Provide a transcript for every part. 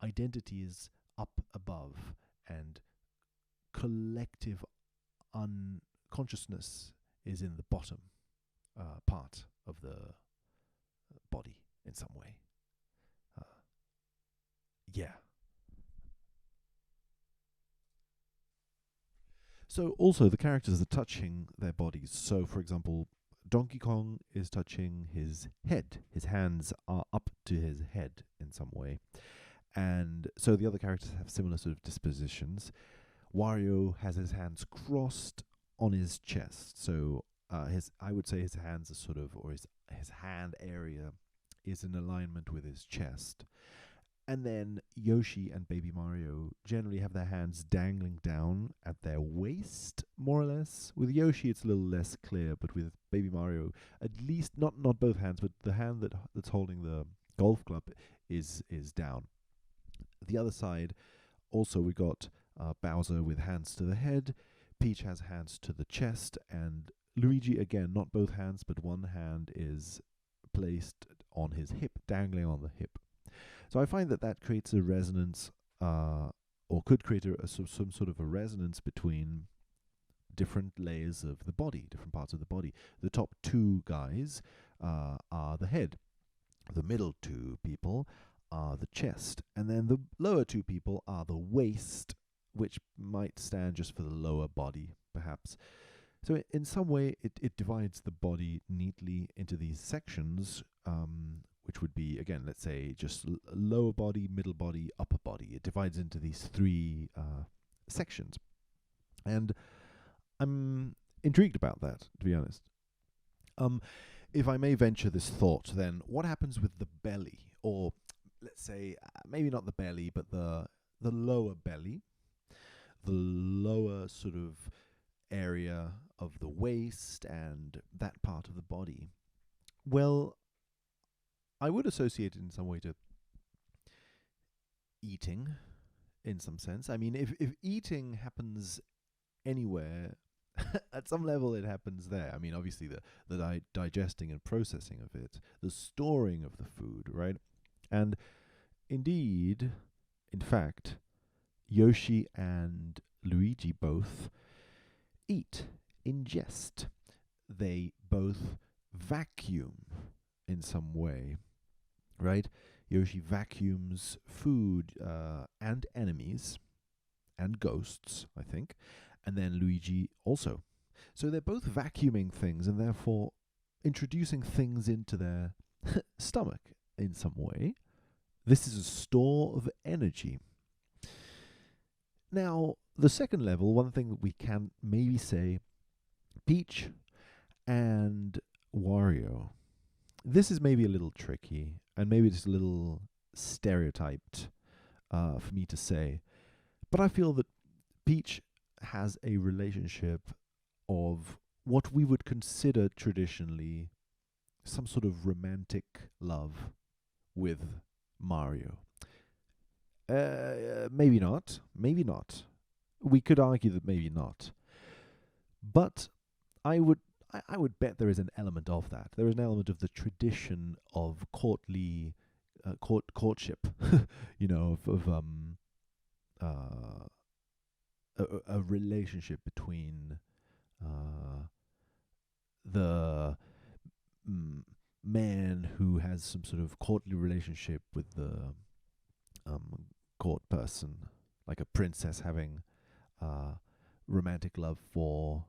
identity is up above, and collective unconsciousness is in the bottom part of the body in some way. Yeah. So also the characters are touching their bodies. So for example, Donkey Kong is touching his head. His hands are up to his head in some way. And so the other characters have similar sort of dispositions. Wario has his hands crossed on his chest. So I would say his hands are sort of, or his hand area is in alignment with his chest. And then Yoshi and Baby Mario generally have their hands dangling down at their waist, more or less. With Yoshi, it's a little less clear, but with Baby Mario, at least not both hands, but the hand that's holding the golf club is down. The other side, also we got Bowser with hands to the head. Peach has hands to the chest, and Luigi again, not both hands, but one hand is placed on his hip, dangling on the hip. So I find that creates a resonance, or could create some sort of a resonance between different layers of the body, different parts of the body. The top two guys are the head. The middle two people are the chest. And then the lower two people are the waist, which might stand just for the lower body, perhaps. So in some way, it divides the body neatly into these sections, which would be, again, let's say just lower body, middle body, upper body. It divides into these three sections. And I'm intrigued about that, to be honest. If I may venture this thought, then what happens with the belly? Or let's say, maybe not the belly, but the lower belly, the lower sort of area of the waist and that part of the body. Well, I would associate it in some way to eating, in some sense. I mean, if eating happens anywhere, at some level it happens there. I mean, obviously the digesting and processing of it, the storing of the food, right? And indeed, in fact, Yoshi and Luigi both eat, ingest. They both vacuum in some way, right? Yoshi vacuums food and enemies and ghosts, I think, and then Luigi also. So they're both vacuuming things and therefore introducing things into their stomach in some way. This is a store of energy. Now, the second level, one thing that we can maybe say, Peach and Wario. This is maybe a little tricky, and maybe just a little stereotyped for me to say. But I feel that Peach has a relationship of what we would consider traditionally some sort of romantic love with Mario. Maybe not. Maybe not. We could argue that maybe not. But I would bet there is an element of that. There is an element of the tradition of courtly courtship, of a relationship between the man who has some sort of courtly relationship with the court person, like a princess having romantic love for,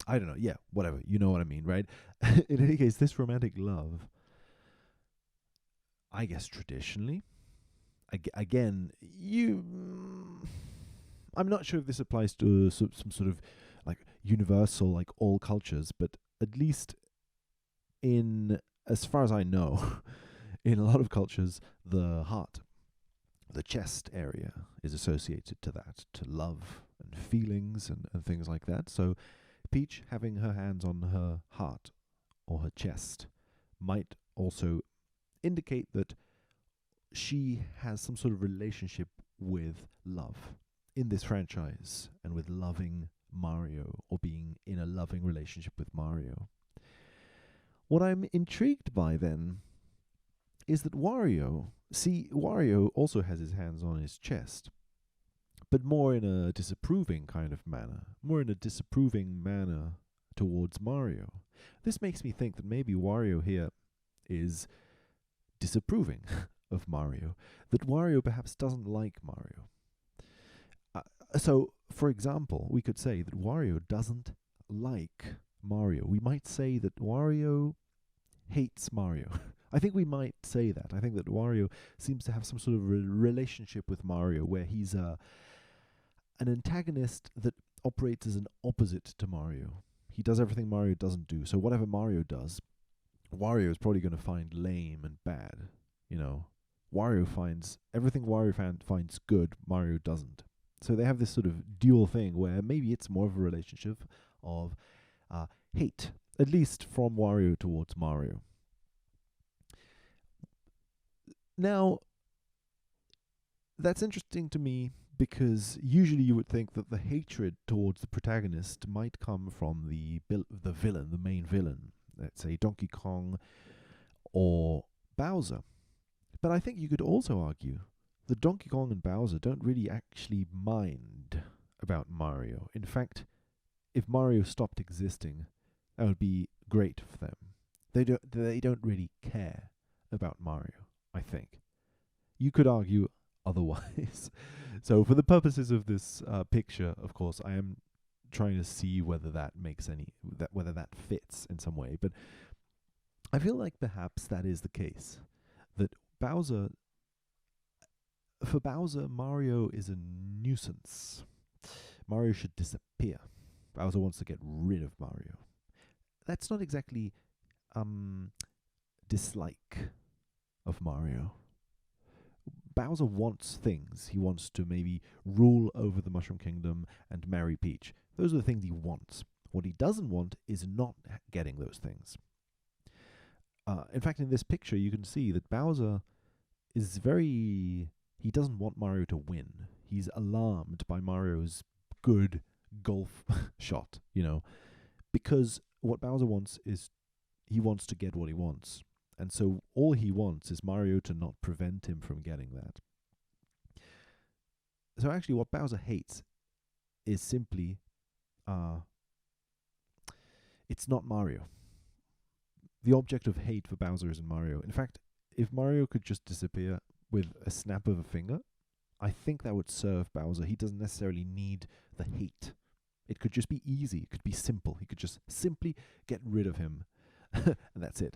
I don't know, yeah, whatever, you know what I mean, right? In any case, this romantic love, I guess traditionally, again, I'm not sure if this applies to some sort of like universal, like all cultures, but at least in, as far as I know, in a lot of cultures, the heart, the chest area is associated to that, to love and feelings and things like that. So Peach having her hands on her heart or her chest might also indicate that she has some sort of relationship with love in this franchise and with loving Mario, or being in a loving relationship with Mario. What I'm intrigued by then is that Wario See, Wario also has his hands on his chest, but more in a disapproving kind of manner, more in a disapproving manner towards Mario. This makes me think that maybe Wario here is disapproving of Mario, that Wario perhaps doesn't like Mario. So, for example, we could say that Wario doesn't like Mario. We might say that Wario hates Mario. I think we might say that. I think that Wario seems to have some sort of relationship with Mario where he's an antagonist that operates as an opposite to Mario. He does everything Mario doesn't do. So whatever Mario does, Wario is probably going to find lame and bad. You know, Wario finds everything Wario finds good, Mario doesn't. So they have this sort of dual thing where maybe it's more of a relationship of hate, at least from Wario towards Mario. Now, that's interesting to me because usually you would think that the hatred towards the protagonist might come from the villain, the main villain, let's say Donkey Kong or Bowser. But I think you could also argue that Donkey Kong and Bowser don't really actually mind about Mario. In fact, if Mario stopped existing, that would be great for them. They don't really care about Mario, I think. You could argue otherwise. So for the purposes of this picture, of course, I am trying to see whether that makes whether that fits in some way. But I feel like perhaps that is the case. That Bowser, for Bowser, Mario is a nuisance. Mario should disappear. Bowser wants to get rid of Mario. That's not exactly dislike of Mario. Bowser wants things. He wants to maybe rule over the Mushroom Kingdom and marry Peach. Those are the things he wants. What he doesn't want is not getting those things. In fact, in this picture, you can see that Bowser is very. He doesn't want Mario to win. He's alarmed by Mario's good golf shot, because what Bowser wants is he wants to get what he wants. And so all he wants is Mario to not prevent him from getting that. So actually what Bowser hates is simply it's not Mario. The object of hate for Bowser isn't Mario. In fact, if Mario could just disappear with a snap of a finger, I think that would serve Bowser. He doesn't necessarily need the hate. It could just be easy. It could be simple. He could just simply get rid of him. And that's it.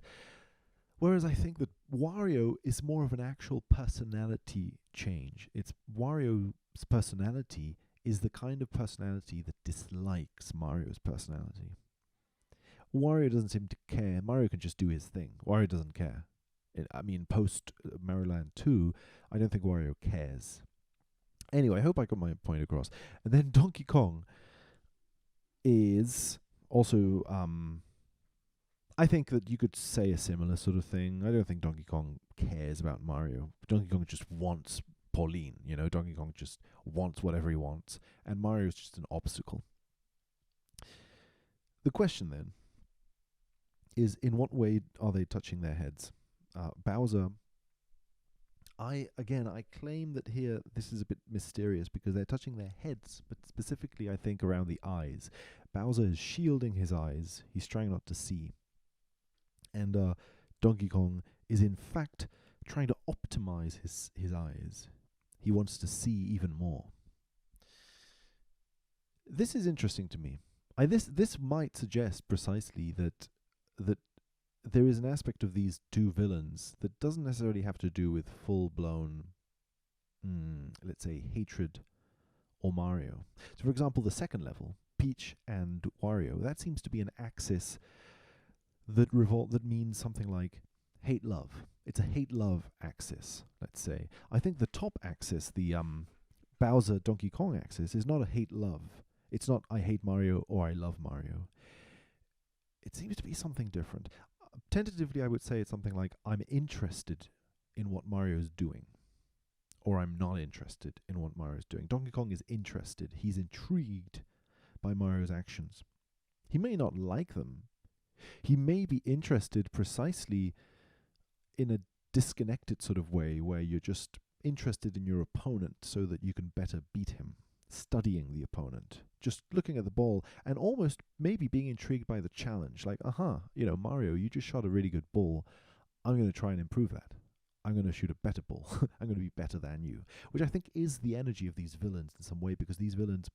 Whereas I think that Wario is more of an actual personality change. It's Wario's personality is the kind of personality that dislikes Mario's personality. Wario doesn't seem to care. Mario can just do his thing. Wario doesn't care. Post Mario Land 2, I don't think Wario cares. Anyway, I hope I got my point across. And then Donkey Kong is also I think that you could say a similar sort of thing. I don't think Donkey Kong cares about Mario. Donkey Kong just wants Pauline, Donkey Kong just wants whatever he wants, and Mario's just an obstacle. The question then is, in what way are they touching their heads? Bowser, I claim that here this is a bit mysterious because they're touching their heads, but specifically I think around the eyes. Bowser is shielding his eyes. He's trying not to see. And Donkey Kong is in fact trying to optimize his eyes. He wants to see even more. This is interesting to me. This might suggest precisely that there is an aspect of these two villains that doesn't necessarily have to do with full-blown, let's say, hatred or Mario. So, for example, the second level, Peach and Wario, that seems to be an axis that means something like hate-love. It's a hate-love axis, let's say. I think the top axis, the Bowser Donkey Kong axis, is not a hate-love. It's not I hate Mario or I love Mario. It seems to be something different. Tentatively, I would say it's something like I'm interested in what Mario's doing, or I'm not interested in what Mario's doing. Donkey Kong is interested. He's intrigued by Mario's actions. He may not like them. He may be interested precisely in a disconnected sort of way where you're just interested in your opponent so that you can better beat him, studying the opponent, just looking at the ball and almost maybe being intrigued by the challenge. Like, Mario, you just shot a really good ball. I'm going to try and improve that. I'm going to shoot a better ball. I'm going to be better than you, which I think is the energy of these villains in some way, because these villains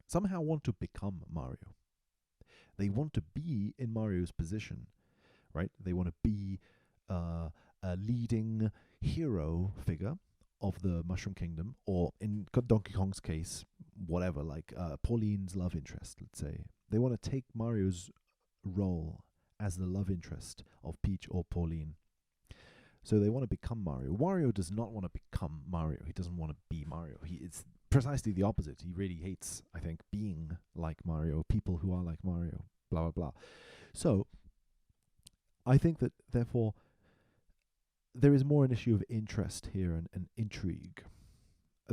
somehow want to become Mario. They want to be in Mario's position, right? They want to be a leading hero figure of the Mushroom Kingdom, or in Donkey Kong's case, whatever, like Pauline's love interest, let's say. They want to take Mario's role as the love interest of Peach or Pauline. So they want to become Mario. Wario does not want to become Mario. He doesn't want to be Mario. It's precisely the opposite. He really hates, I think, being like Mario, people who are like Mario, blah, blah, blah. So I think that, therefore, there is more an issue of interest here and intrigue.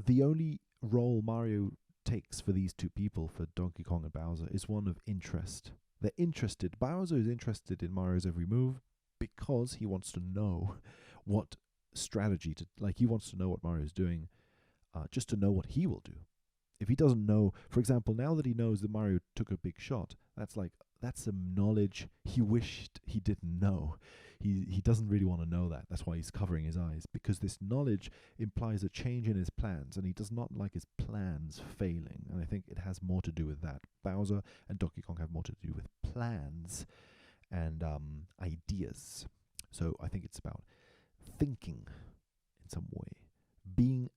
The only role Mario takes for these two people, for Donkey Kong and Bowser, is one of interest. They're interested. Bowser is interested in Mario's every move because he wants to know what strategy he wants to know what Mario's doing, just to know what he will do. If he doesn't know, for example, now that he knows that Mario took a big shot, that's some knowledge he wished he didn't know. He doesn't really want to know that. That's why he's covering his eyes, because this knowledge implies a change in his plans, and he does not like his plans failing. And I think it has more to do with that. Bowser and Donkey Kong have more to do with plans and ideas. So I think it's about thinking in some way, being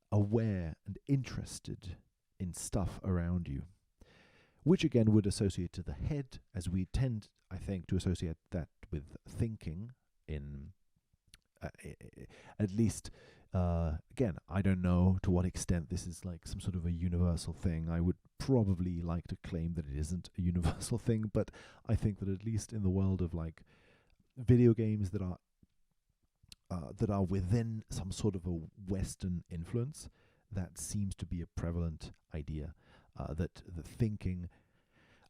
aware and interested in stuff around you, which again would associate to the head, as we tend, I think, to associate that with thinking in at least, again, I don't know to what extent this is like some sort of a universal thing. I would probably like to claim that it isn't a universal thing, but I think that at least in the world of like video games that are within some sort of a Western influence, that seems to be a prevalent idea, that the thinking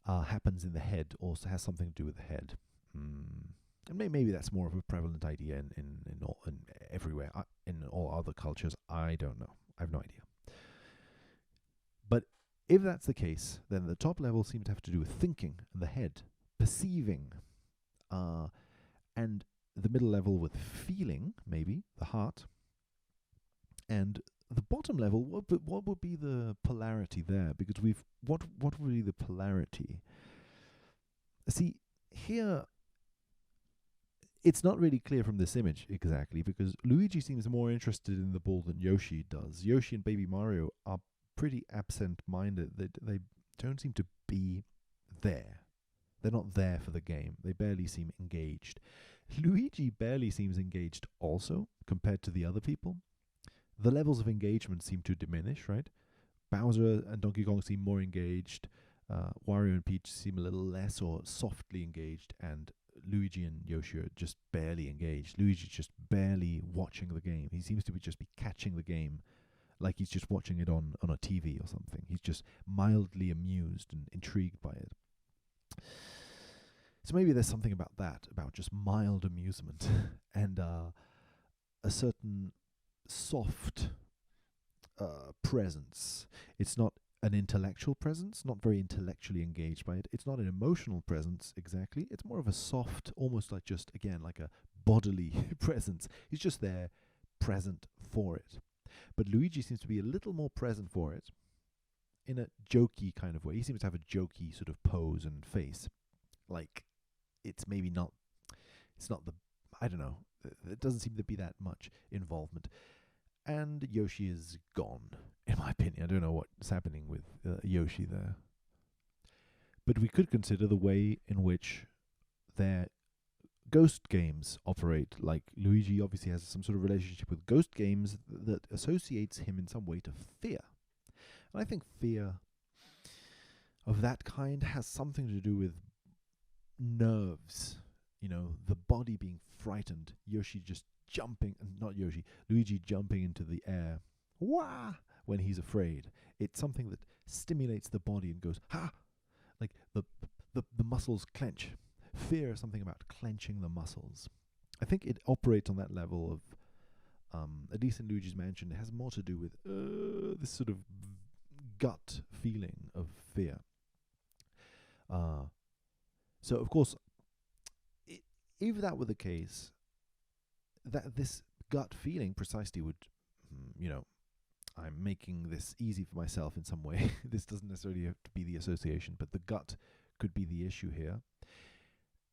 happens in the head, or has something to do with the head. And maybe that's more of a prevalent idea in everywhere, in all other cultures. I don't know. I have no idea. But if that's the case, then the top level seems to have to do with thinking and the head, perceiving, and the middle level with feeling, maybe the heart, and the bottom level. What would be the polarity there? Because what would be the polarity? See, here it's not really clear from this image exactly, because Luigi seems more interested in the ball than Yoshi does. Yoshi and Baby Mario are pretty absent-minded. They don't seem to be there. They're not there for the game. They barely seem engaged. Luigi barely seems engaged also, compared to the other people. The levels of engagement seem to diminish, right? Bowser and Donkey Kong seem more engaged. Wario and Peach seem a little less or softly engaged, and Luigi and Yoshi are just barely engaged. Luigi's just barely watching the game. He seems to be catching the game, like he's just watching it on a TV or something. He's just mildly amused and intrigued by it. So maybe there's something about that, about just mild amusement and a certain soft presence. It's not an intellectual presence, not very intellectually engaged by it. It's not an emotional presence exactly. It's more of a soft, almost like just, again, like a bodily presence. He's just there, present for it. But Luigi seems to be a little more present for it in a jokey kind of way. He seems to have a jokey sort of pose and face. Like, it's maybe not, it's not the, I don't know, it doesn't seem to be that much involvement. And Yoshi is gone, in my opinion. I don't know what's happening with Yoshi there. But we could consider the way in which their ghost games operate. Like, Luigi obviously has some sort of relationship with ghost games that associates him in some way to fear. And I think fear of that kind has something to do with nerves. You know, the body being frightened. Yoshi just jumping, not Yoshi, Luigi jumping into the air, wah, when he's afraid. It's something that stimulates the body and goes, ha! Like the muscles clench. Fear is something about clenching the muscles. I think it operates on that level of, at least in Luigi's Mansion, it has more to do with this sort of gut feeling of fear. So of course, if that were the case, that this gut feeling precisely would, I'm making this easy for myself in some way. This doesn't necessarily have to be the association, but the gut could be the issue here.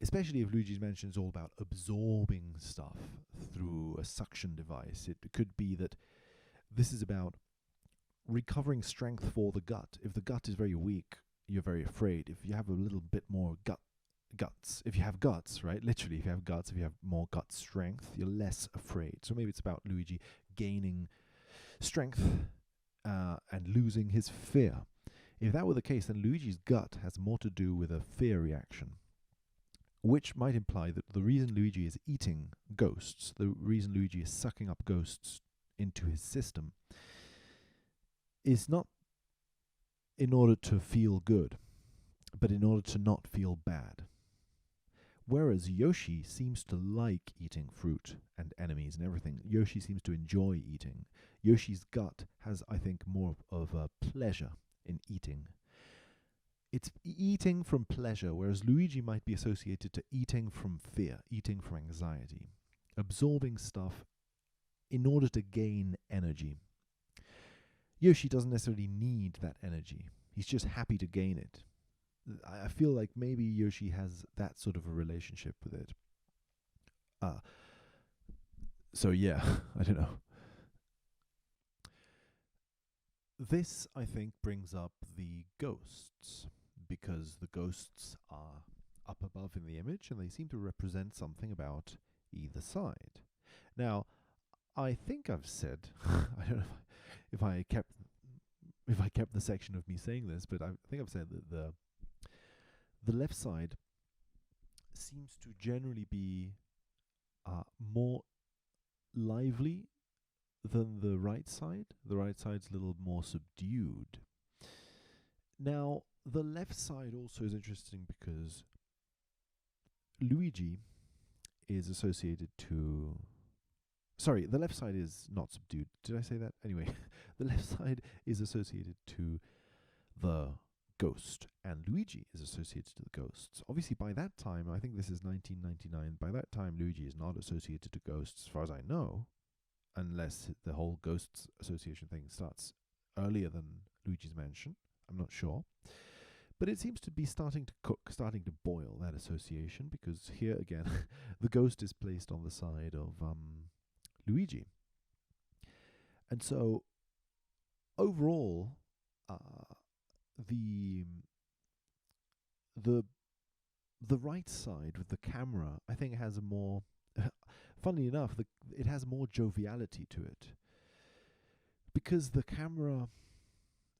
Especially if Luigi's Mansion is all about absorbing stuff through a suction device. It could be that this is about recovering strength for the gut. If the gut is very weak, you're very afraid. If you have a little bit more guts, if you have guts, right? Literally, if you have guts, if you have more gut strength, you're less afraid. So maybe it's about Luigi gaining strength and losing his fear. If that were the case, then Luigi's gut has more to do with a fear reaction, which might imply that the reason Luigi is eating ghosts, the reason Luigi is sucking up ghosts into his system, is not in order to feel good, but in order to not feel bad. Whereas Yoshi seems to like eating fruit and enemies and everything. Yoshi seems to enjoy eating. Yoshi's gut has, I think, more of a pleasure in eating. It's eating from pleasure, whereas Luigi might be associated to eating from fear, eating from anxiety, absorbing stuff in order to gain energy. Yoshi doesn't necessarily need that energy. He's just happy to gain it. I feel like maybe Yoshi has that sort of a relationship with it. So yeah, I don't know. This, I think, brings up the ghosts, because the ghosts are up above in the image and they seem to represent something about either side. Now, I think I've said, I don't know if I kept the section of me saying this, but I think I've said that the left side seems to generally be more lively than the right side. The right side's a little more subdued. Now, the left side also is interesting because Luigi is associated to... Sorry, the left side is not subdued. Did I say that? Anyway, the left side is associated to the ghost, and Luigi is associated to the ghosts. Obviously, by that time, I think this is 1999, by that time Luigi is not associated to ghosts, as far as I know, unless the whole ghosts association thing starts earlier than Luigi's Mansion. I'm not sure. But it seems to be starting to cook, starting to boil, that association, because here again, the ghost is placed on the side of Luigi. And so, overall, the right side with the camera, I think, has a more, funnily enough, it has more joviality to it, because the camera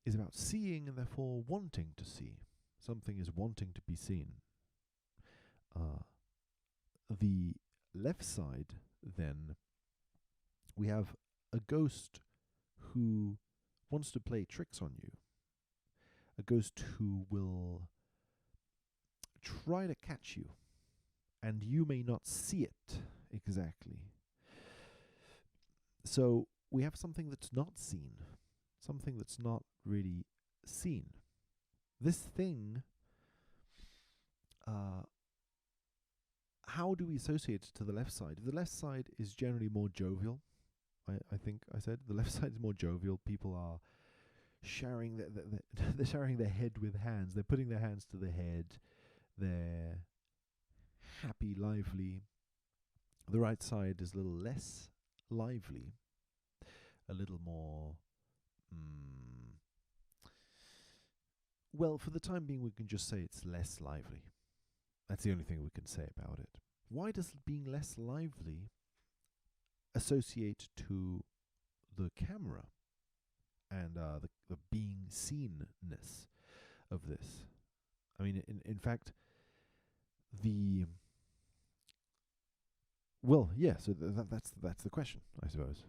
is about seeing and therefore wanting to see. Something is wanting to be seen. The left side, then, we have a ghost who wants to play tricks on you. A ghost who will try to catch you, and you may not see it exactly. So we have something that's not seen, something that's not really seen. This thing, how do we associate it to the left side? The left side is generally more jovial. I think I said the left side is more jovial. People are sharing they're sharing their head with hands. They're putting their hands to the head. They're happy, lively. The right side is a little less lively, a little more. Well, for the time being, we can just say it's less lively. That's the only thing we can say about it. Why does being less lively associate to the camera and the being seenness of this? I mean, in fact, so that's the question, I suppose.